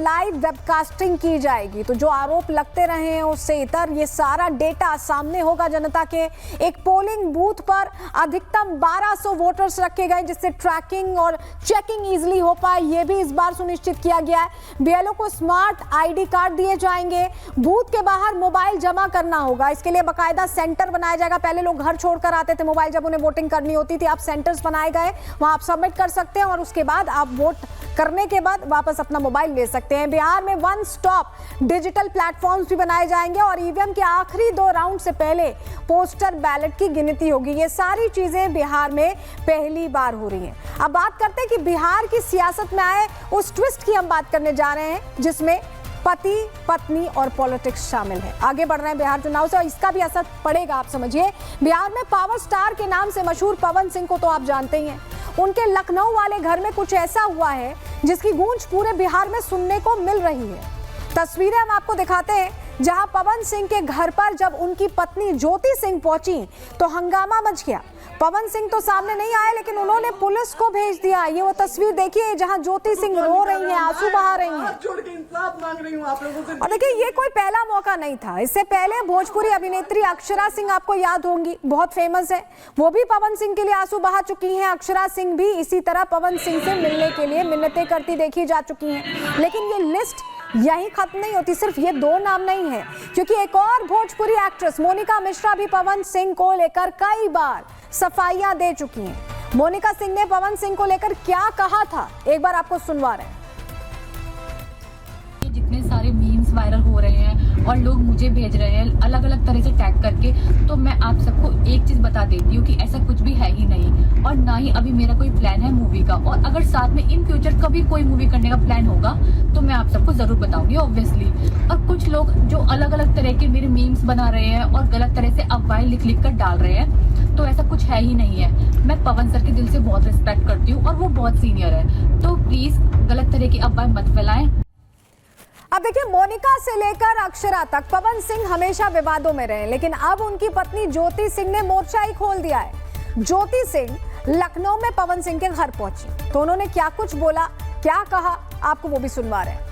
Live webcasting की जाएगी। तो जो आरोप लगते रहे हैं उससे इतर ये सारा डेटा सामने होगा जनता के। एक पोलिंग बूथ पर अधिकतम 1200 वोटर्स रखे गए जिससे ट्रैकिंग और चेकिंग इजीली हो पाए, ये भी इस बार सुनिश्चित किया गया है। बीएलओ को स्मार्ट आईडी कार्ड दिए जाएंगे। बूथ के बाहर मोबाइल जमा करना होगा, इसके लिए बाकायदा सेंटर बनाया जाएगा। पहले लोग घर छोड़कर आते थे मोबाइल जब उन्हें वोटिंग करनी होती थी, अब सेंटर्स बनाए गए, वहां आप सबमिट कर सकते हैं और उसके बाद आप वोट करने के बाद वापस अपना मोबाइल ले सकते हैं। बिहार में वन स्टॉप डिजिटल प्लेटफॉर्म्स भी बनाए जाएंगे और ईवीएम के आखिरी 2 राउंड से पहले पोस्टर बैलेट की गिनती होगी। ये सारी चीजें बिहार में पहली बार हो रही हैं। अब बात करते हैं कि बिहार की सियासत में आए उस ट्विस्ट की हम बात करने जा रहे हैं जिसमें पति पत्नी और पॉलिटिक्स शामिल है। आगे बढ़ रहे हैं बिहार चुनाव से और इसका भी असर पड़ेगा। आप समझिए, बिहार में पावर स्टार के नाम से मशहूर पवन सिंह को तो आप जानते ही हैं। उनके लखनऊ वाले घर में कुछ ऐसा हुआ है जिसकी गूंज पूरे बिहार में सुनने को मिल रही है। तस्वीरें हम आपको दिखाते हैं जहां पवन सिंह के घर पर जब उनकी पत्नी ज्योति सिंह पहुंची तो हंगामा मच गया। पवन सिंह तो सामने नहीं आए लेकिन उन्होंने पुलिस को भेज दिया। ये वो तस्वीर देखिए जहां ज्योति सिंह रो रही हैं, आंसू बहा रही हैं। छोड़ के इंसाफ मांग रही हूं आप लोगों से। और देखिए ये कोई पहला मौका नहीं था। इससे पहले भोजपुरी अभिनेत्री अक्षरा सिंह आपको याद होंगी, बहुत फेमस है, वो भी पवन सिंह के लिए आंसू बहा चुकी हैं। अक्षरा सिंह भी इसी तरह पवन सिंह से मिलने के लिए मिन्नतें करती देखी जा चुकी हैं। लेकिन ये लिस्ट यही खत्म नहीं होती, सिर्फ ये 2 नाम नहीं है, क्योंकि एक और भोजपुरी एक्ट्रेस मोनिका मिश्रा भी पवन सिंह को लेकर कई बार सफाइयां दे चुकी हैं। मोनिका सिंह ने पवन सिंह को लेकर क्या कहा था, एक बार आपको सुनवा रहे हैं। जितने सारे मीम्स वायरल हो रहे हैं और लोग मुझे भेज रहे हैं अलग अलग तरह से टैग करके, तो मैं आप सबको एक चीज बता देती हूँ कि ऐसा कुछ भी है ही नहीं और ना ही अभी मेरा कोई प्लान है मूवी का। और अगर साथ में इन फ्यूचर कभी कोई मूवी करने का प्लान होगा तो मैं आप सबको जरूर बताऊंगी ऑब्वियसली। और कुछ लोग जो अलग अलग तरह के मेरे मीम्स बना रहे हैं और गलत तरह से अफवाहें लिख कर डाल रहे हैं, तो ऐसा कुछ है ही नहीं है। मैं पवन सर के दिल से बहुत रिस्पेक्ट करती हूँ और वो बहुत सीनियर है, तो प्लीज गलत तरह की अफवाहें मत फैलाएं। अब देखिए, मोनिका से लेकर अक्षरा तक पवन सिंह हमेशा विवादों में रहे, लेकिन अब उनकी पत्नी ज्योति सिंह ने मोर्चा ही खोल दिया है। ज्योति सिंह लखनऊ में पवन सिंह के घर पहुंची तो उन्होंने क्या कुछ बोला, क्या कहा, आपको वो भी सुनवा रहे हैं।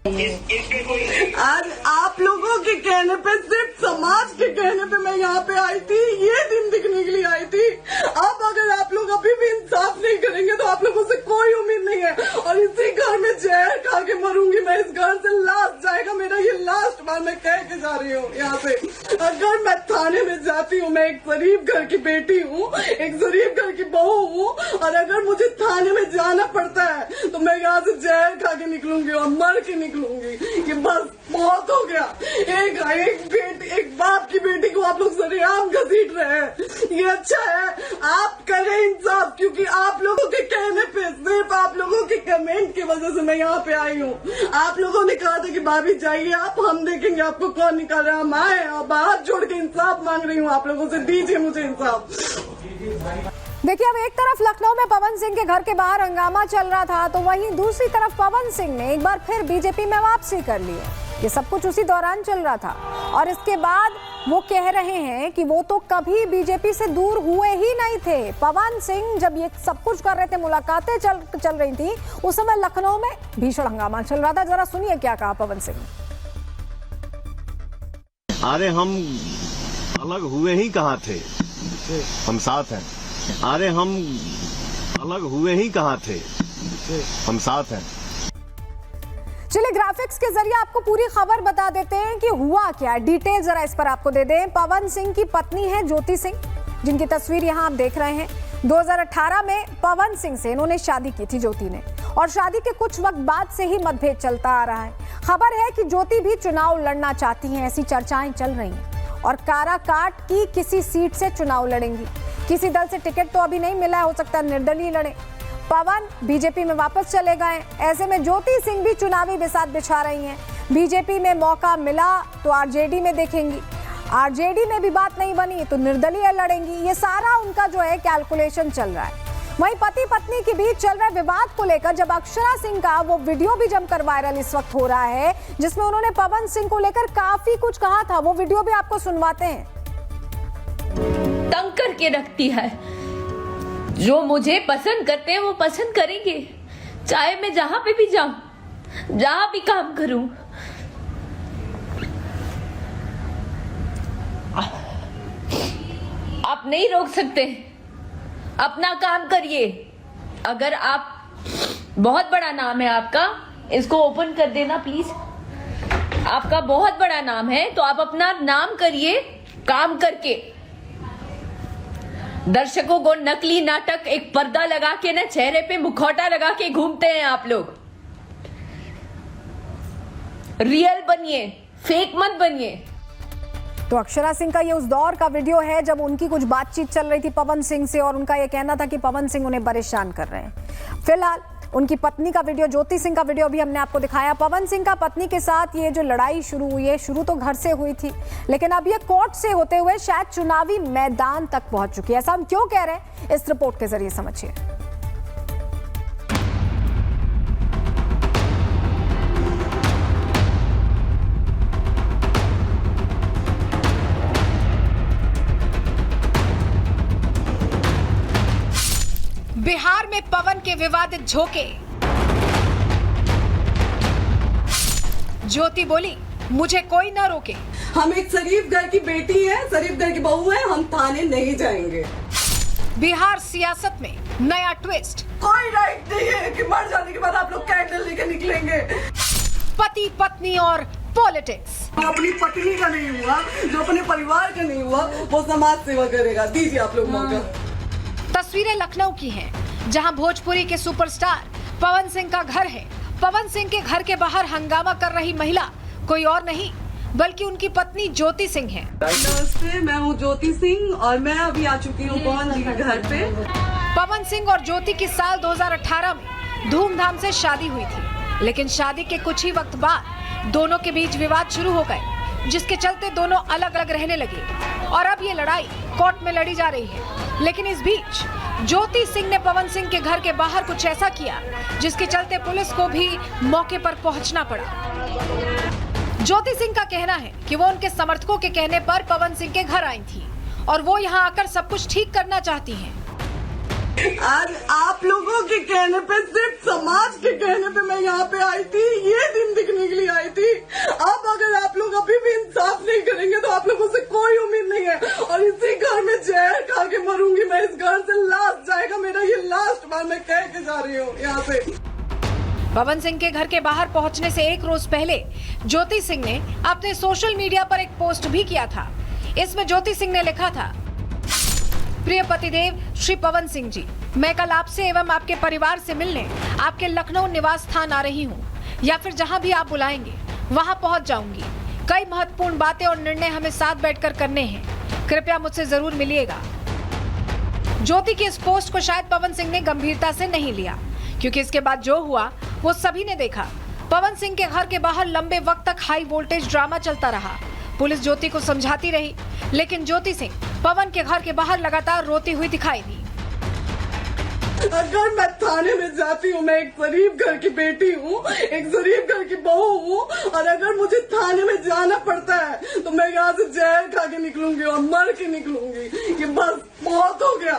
आज आप लोगों के कहने पे, सिर्फ समाज के कहने पे मैं यहाँ पे आई थी, ये दिन दिखने के लिए आई थी। अब अगर आप लोग अभी भी इंसाफ नहीं करेंगे तो आप लोगों से कोई उम्मीद नहीं है और इसी घर में जहर खा के मरूंगी मैं। इस घर से लास्ट जाएगा मेरा, ये लास्ट बार मैं कह के जा रही हूँ यहाँ से। अगर मैं थाने में जाती हूँ, मैं एक गरीब घर की बेटी हूँ, एक गरीब घर की बहू हूँ, और अगर मुझे थाने में जाना पड़ता है तो मैं यहाँ से जहर खा के निकलूंगी और मर के निकलूंगी। ये बस बहुत हो गया। एक बाप की बेटी को आप लोग सरेआम घसीट रहे हैं, ये अच्छा है? आप करें इंसाफ, क्योंकि आप लोगों के कहने पे, सिर्फ आप लोगों के कमेंट की वजह से मैं यहाँ पे आई हूँ। आप लोगों ने कहा था कि भाभी जाइए आप, हम देखेंगे आपको कौन निकाल रहा है। हम आए और हाथ जोड़ के इंसाफ मांग रही हूँ आप लोगों से, दीजिए मुझे इंसाफ। देखिए, अब एक तरफ लखनऊ में पवन सिंह के घर के बाहर हंगामा चल रहा था तो वहीं दूसरी तरफ पवन सिंह ने एक बार फिर बीजेपी में वापसी कर ली है। ये सब कुछ उसी दौरान चल रहा था और इसके बाद वो कह रहे हैं कि वो तो कभी बीजेपी से दूर हुए ही नहीं थे। पवन सिंह जब ये सब कुछ कर रहे थे, मुलाकातें चल रही थी, उस समय लखनऊ में भीषण हंगामा चल रहा था। जरा सुनिए क्या कहा पवन सिंह। अरे हम अलग हुए ही कहाँ थे, हम साथ हैं। अरे हम अलग हुए ही कहाँ थे, हम साथ हैं। चलिए ग्राफिक्स के जरिए आपको पूरी खबर बता देते हैं कि हुआ क्या, डिटेल जरा इस पर आपको दे दें। पवन सिंह की पत्नी है ज्योति सिंह, जिनकी तस्वीर यहां आप देख रहे हैं। 2018 में पवन सिंह से इन्होंने शादी की थी ज्योति ने, और शादी के कुछ वक्त बाद से ही मतभेद चलता आ रहा है। खबर है कि ज्योति भी चुनाव लड़ना चाहती हैं, ऐसी चर्चाएं चल रही हैं और काराकाट की किसी सीट से चुनाव लड़ेंगी। किसी दल से टिकट तो अभी नहीं मिला है, हो सकता है निर्दलीय लड़े। पवन बीजेपी में वापस चले गए, ऐसे में ज्योति सिंह भी चुनावी बिसात बिछा रही हैं। बीजेपी में मौका मिला तो आरजेडी में देखेंगी, आरजेडी में भी बात नहीं बनी तो निर्दलीय लड़ेंगी। ये सारा उनका जो है कैलकुलेशन चल रहा है। वहीं पति पत्नी के बीच चल रहे विवाद को लेकर जब अक्षरा सिंह का वो वीडियो भी जमकर वायरल इस वक्त हो रहा है, जिसमें उन्होंने पवन सिंह को लेकर काफी कुछ कहा था, वो वीडियो भी आपको सुनवाते हैं। तंग करके रखती है, जो मुझे पसंद करते हैं वो पसंद करेंगे, चाहे मैं जहां पे भी जाऊं। जहां भी काम करूं, आप नहीं रोक सकते। अपना काम करिए। अगर आप, बहुत बड़ा नाम है आपका, इसको ओपन कर देना प्लीज। आपका बहुत बड़ा नाम है, तो आप अपना नाम करिए काम करके। दर्शकों को नकली नाटक, एक पर्दा लगा के ना, चेहरे पे मुखौटा लगा के घूमते हैं आप लोग। रियल बनिए, फेक मत बनिए। तो अक्षरा सिंह का ये उस दौर का वीडियो है जब उनकी कुछ बातचीत चल रही थी पवन सिंह से, और उनका ये कहना था कि पवन सिंह उन्हें परेशान कर रहे हैं। फिलहाल उनकी पत्नी का वीडियो, ज्योति सिंह का वीडियो भी हमने आपको दिखाया। पवन सिंह का पत्नी के साथ ये जो लड़ाई शुरू हुई है, शुरू तो घर से हुई थी, लेकिन अब ये कोर्ट से होते हुए शायद चुनावी मैदान तक पहुंच चुकी है। ऐसा हम क्यों कह रहे हैं, इस रिपोर्ट के जरिए समझिए। बिहार में पवन के विवादित झोंके। ज्योति बोली, मुझे कोई ना रोके। हम एक शरीफ घर की बेटी है, शरीफ घर की बहू है, हम थाने नहीं जाएंगे। बिहार सियासत में नया ट्विस्ट। कोई राइट नहीं है कि मर जाने के बाद आप लोग कैंडल लेकर निकलेंगे। पति पत्नी और पॉलिटिक्स। अपनी पत्नी का नहीं हुआ, जो अपने परिवार का नहीं हुआ, वो समाज सेवा करेगा। दीजिए आप लोग मौका। तस्वीरें लखनऊ की हैं, जहां भोजपुरी के सुपरस्टार पवन सिंह का घर है। पवन सिंह के घर के बाहर हंगामा कर रही महिला कोई और नहीं बल्कि उनकी पत्नी ज्योति सिंह है। नमस्ते, मैं हूँ ज्योति सिंह और मैं अभी आ चुकी हूँ पवन जी के घर पे। पवन सिंह और ज्योति की साल 2018 में धूमधाम से शादी हुई थी, लेकिन शादी के कुछ ही वक्त बाद दोनों के बीच विवाद शुरू हो गए, जिसके चलते दोनों अलग अलग रहने लगे और अब ये लड़ाई कोर्ट में लड़ी जा रही है। लेकिन इस बीच ज्योति सिंह ने पवन सिंह के घर के बाहर कुछ ऐसा किया जिसके चलते पुलिस को भी मौके पर पहुंचना पड़ा। ज्योति सिंह का कहना है कि वो उनके समर्थकों के कहने पर पवन सिंह के घर आई थी और वो यहां आकर सब कुछ ठीक करना चाहती हैं। आज आप लोगों के कहने पे, सिर्फ समाज के कहने पे मैं यहाँ पे आई थी, ये दिन दिखने के लिए आई थी। अब अगर आप लोग अभी भी इंसाफ नहीं करेंगे तो आप लोगों से कोई उम्मीद नहीं है और इसी घर में जहर खा के मरूंगी मैं। इस घर से लास्ट जाएगा मेरा, ये लास्ट बार मैं कह के जा रही हूँ यहाँ से। पवन सिंह के घर के बाहर पहुंचने से एक रोज पहले ज्योति सिंह ने अपने सोशल मीडिया पर एक पोस्ट भी किया था। इसमें ज्योति सिंह ने लिखा था, प्रिय पतिदेव श्री पवन सिंह जी, मैं कल आपसे एवं आपके परिवार से मिलने आपके लखनऊ निवास स्थान आ रही हूँ, या फिर जहाँ भी आप बुलाएंगे वहाँ पहुँच जाऊंगी। कई महत्वपूर्ण बातें और निर्णय हमें साथ बैठकर करने हैं, कृपया मुझसे जरूर मिलिएगा। ज्योति की इस पोस्ट को शायद पवन सिंह ने गंभीरता से नहीं लिया, क्योंकि इसके बाद जो हुआ वो सभी ने देखा। पवन सिंह के घर के बाहर लंबे वक्त तक हाई वोल्टेज ड्रामा चलता रहा। पुलिस ज्योति को समझाती रही, लेकिन ज्योति सिंह पवन के घर के बाहर लगातार रोती हुई दिखाई दी। अगर मैं थाने में जाती हूँ, मैं एक शरीफ घर की बेटी हूँ, एक शरीफ घर की बहू हूँ, और अगर मुझे थाने में जाना पड़ता है तो मैं यहाँ से जहर खा के निकलूंगी और मर के निकलूंगी। ये बस बहुत हो गया।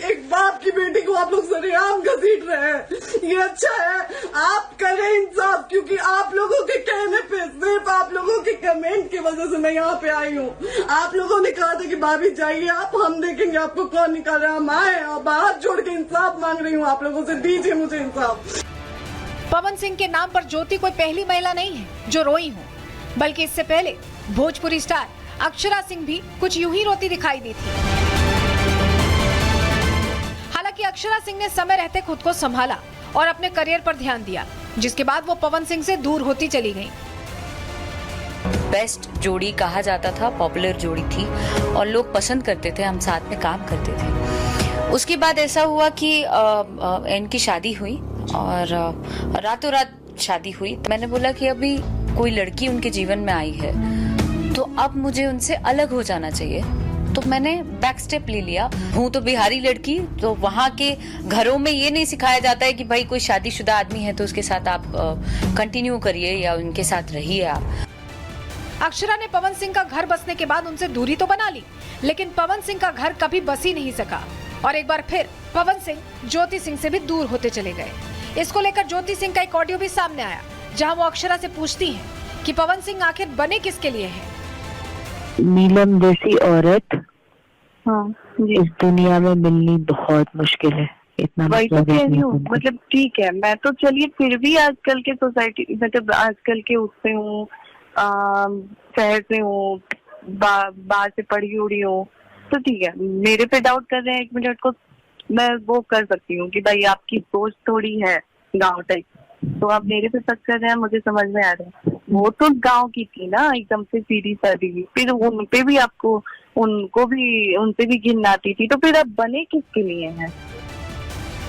एक बाप की बेटी को आप लोग सरेआम घसीट रहे हैं। ये अच्छा है, आप करें इंसाफ, क्योंकि आप लोगों के कहने पे, सिर्फ आप लोगों के कमेंट की वजह से मैं यहाँ पे आई हूँ। आप लोगों ने कहा था कि भाभी जाइए आप, हम देखेंगे आपको कौन निकाल रहा है। हम आए और हाथ जोड़ के इंसाफ मांग रही हूँ आप लोगों से, दीजिए मुझे इंसाफ। पवन सिंह के नाम पर ज्योति कोई पहली महिला नहीं है जो रोई हो, बल्कि इससे पहले भोजपुरी स्टार अक्षरा सिंह भी कुछ यूं ही रोती दिखाई दी थी। हालांकि अक्षरा सिंह ने समय रहते खुद को संभाला और अपने करियर पर ध्यान दिया, जिसके बाद वो पवन सिंह से दूर होती चली गईं। बेस्ट जोड़ी कहा जाता था, पॉपुलर जोड़ी थी और लोग पसंद करते थे, हम साथ में काम करते थे। उसके बाद ऐसा हुआ कि इनकी शादी हुई और रातों रात शादी हुई। तो मैंने बोला कि अभी कोई लड़की उनके जीवन में आई है तो अब मुझे उनसे अलग हो जाना चाहिए। तो मैंने बैक स्टेप ले लिया। हूँ तो बिहारी लड़की, तो वहाँ के घरों में ये नहीं सिखाया जाता है कि भाई कोई शादीशुदा आदमी है तो उसके साथ आप कंटिन्यू करिए या उनके साथ रहिए आप। अक्षरा ने पवन सिंह का घर बसने के बाद उनसे दूरी तो बना ली, लेकिन पवन सिंह का घर कभी बस ही नहीं सका और एक बार फिर पवन सिंह ज्योति सिंह से भी दूर होते चले गए। इसको लेकर ज्योति सिंह का एक ऑडियो भी सामने आया, जहां वो अक्षरा से पूछती हैं कि पवन सिंह आखिर बने किसके लिए हैं। नीलम जैसी औरत हाँ जी, इस दुनिया में मिलनी बहुत मुश्किल है। इतना वही तो कह रही हूँ। मतलब ठीक है, मैं तो चलिए फिर भी आजकल के सोसाइटी, मतलब आजकल के उससे हूँ, शहर से हूँ, बाहर से पढ़ी उड़ी हूँ, तो ठीक है। मेरे पे डाउट कर रहे हैं, 1 मिनट को मैं वो कर सकती हूँ कि भाई आपकी सोच थोड़ी है गाँव टाइप, तो आप मेरे पे शक कर रहे हैं, मुझे समझ में आ रहा है। वो तो गांव की थी ना, एकदम से सीधी सादी, फिर उन पे भी आपको उनसे भी घिन आती थी, तो फिर आप बने किसके लिए हैं?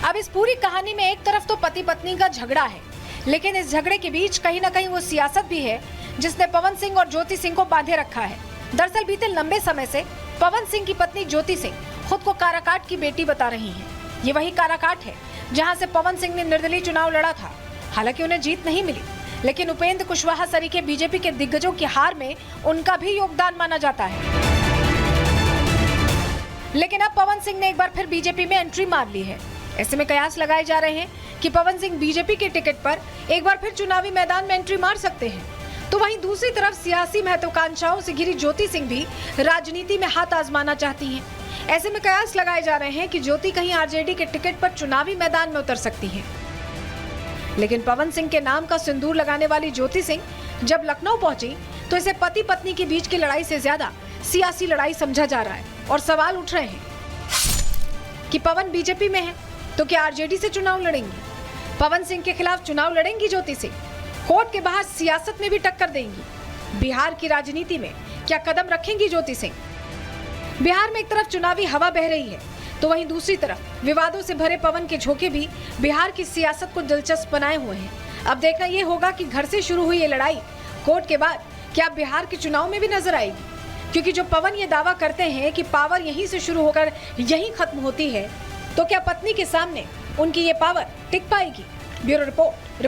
अब इस पूरी कहानी में एक तरफ तो पति पत्नी का झगड़ा है, लेकिन इस झगड़े के बीच कहीं ना कहीं वो सियासत भी है जिसने पवन सिंह और ज्योति सिंह को बांधे रखा है। दरअसल बीते लंबे समय से पवन सिंह की पत्नी ज्योति सिंह खुद को काराकाट की बेटी बता रही हैं। ये वही काराकाट है जहां से पवन सिंह ने निर्दलीय चुनाव लड़ा था। हालांकि उन्हें जीत नहीं मिली, लेकिन उपेंद्र कुशवाहा सरीखे बीजेपी के दिग्गजों की हार में उनका भी योगदान माना जाता है। लेकिन अब पवन सिंह ने एक बार फिर बीजेपी में एंट्री मार ली है। ऐसे में कयास लगाए जा रहे हैं कि पवन सिंह बीजेपी के टिकट पर एक बार फिर चुनावी मैदान में एंट्री मार सकते हैं। तो वहीं दूसरी तरफ सियासी महत्वाकांक्षाओं से घिरी ज्योति सिंह भी राजनीति में हाथ आजमाना चाहती हैं। ऐसे में कयास लगाए जा रहे हैं कि ज्योति कहीं आरजेडी के टिकट पर चुनावी मैदान में उतर सकती हैं। लेकिन पवन सिंह के नाम का सिंदूर लगाने वाली ज्योति सिंह जब लखनऊ पहुंची तो इसे पति पत्नी के बीच की लड़ाई से ज्यादा सियासी लड़ाई समझा जा रहा है और सवाल उठ रहे हैं कि पवन बीजेपी में है तो क्या आरजेडी से चुनाव लड़ेंगी? पवन सिंह के खिलाफ चुनाव लड़ेंगी ज्योति सिंह? कोर्ट के बाहर सियासत में भी टक्कर देंगी? बिहार की राजनीति में क्या कदम रखेंगी ज्योति सिंह? बिहार में एक तरफ चुनावी हवा बह रही है तो वहीं दूसरी तरफ विवादों से भरे पवन के झोंके भी बिहार की सियासत को दिलचस्प बनाए हुए हैं। अब देखना ये होगा कि घर से शुरू हुई ये लड़ाई कोर्ट के बाद क्या बिहार के चुनाव में भी नजर आएगी, क्योंकि जो पवन ये दावा करते हैं कि पावर यहीं से शुरू होकर यहीं खत्म होती है, तो क्या पत्नी के सामने उनकी ये पावर टिक पाएगी? Bureau report.